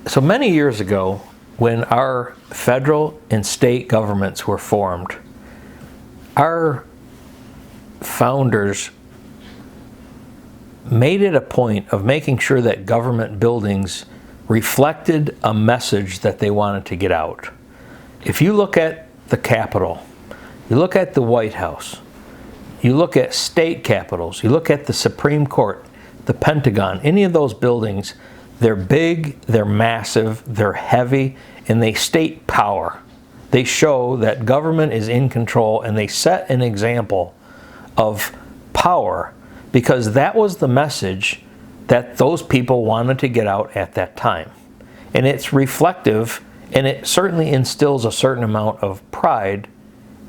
So many years ago, when our federal and state governments were formed, our founders made it a point of making sure that government buildings reflected a message that they wanted to get out. If you look at the Capitol, you look at the White House, you look at state capitals, you look at the Supreme Court, the Pentagon, any of those buildings, they're big, they're massive, they're heavy, and they state power. They show that government is in control, and they set an example of power because that was the message that those people wanted to get out at that time. And it's reflective, and it certainly instills a certain amount of pride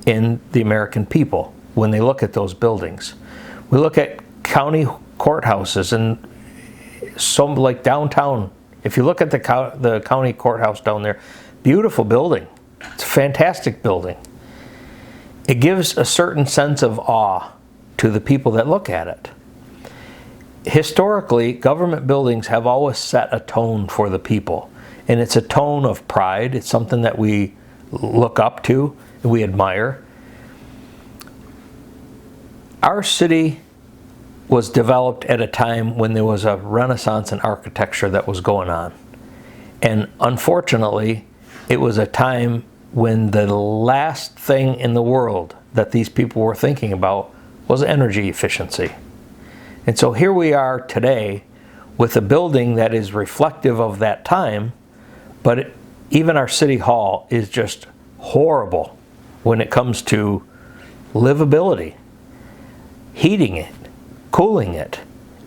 in the American people when they look at those buildings. We look at county courthouses, and some like downtown. If you look at the county courthouse down there, beautiful building. It's a fantastic building. It gives a certain sense of awe to the people that look at it. Historically, government buildings have always set a tone for the people, and it's a tone of pride. It's something that we look up to and we admire. Our city was developed at a time when there was a renaissance in architecture that was going on. And unfortunately, it was a time when the last thing in the world that these people were thinking about was energy efficiency. And so here we are today with a building that is reflective of that time, but even our city hall is just horrible when it comes to livability, heating it, cooling it,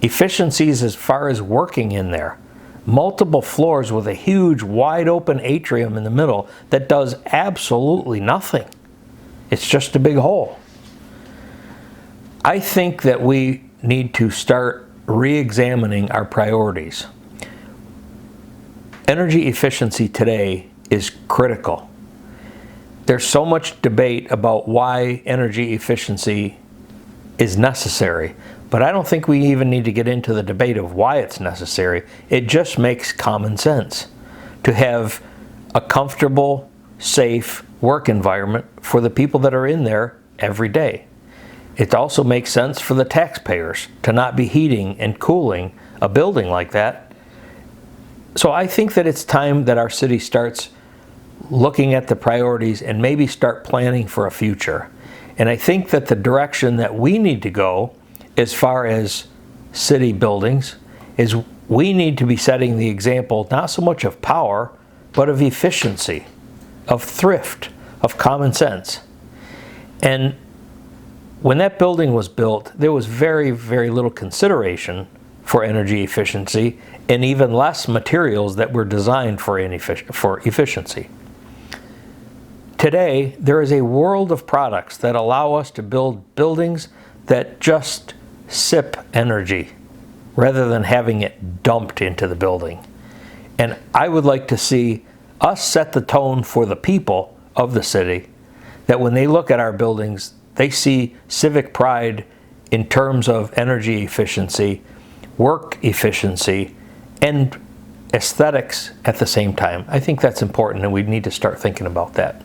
efficiencies as far as working in there, multiple floors with a huge wide open atrium in the middle that does absolutely nothing. It's just a big hole. I think that we need to start re-examining our priorities. Energy efficiency today is critical. There's so much debate about why energy efficiency is necessary, but I don't think we even need to get into the debate of why it's necessary. It just makes common sense to have a comfortable, safe work environment for the people that are in there every day. It also makes sense for the taxpayers to not be heating and cooling a building like that. So I think that it's time that our city starts looking at the priorities and maybe start planning for a future. And I think that the direction that we need to go as far as city buildings is we need to be setting the example not so much of power, but of efficiency, of thrift, of common sense. And when that building was built, there was very, very little consideration for energy efficiency and even less materials that were designed for efficiency. Today, there is a world of products that allow us to build buildings that just sip energy rather than having it dumped into the building. And I would like to see us set the tone for the people of the city, that when they look at our buildings, they see civic pride in terms of energy efficiency, work efficiency, and aesthetics at the same time. I think that's important, and we need to start thinking about that.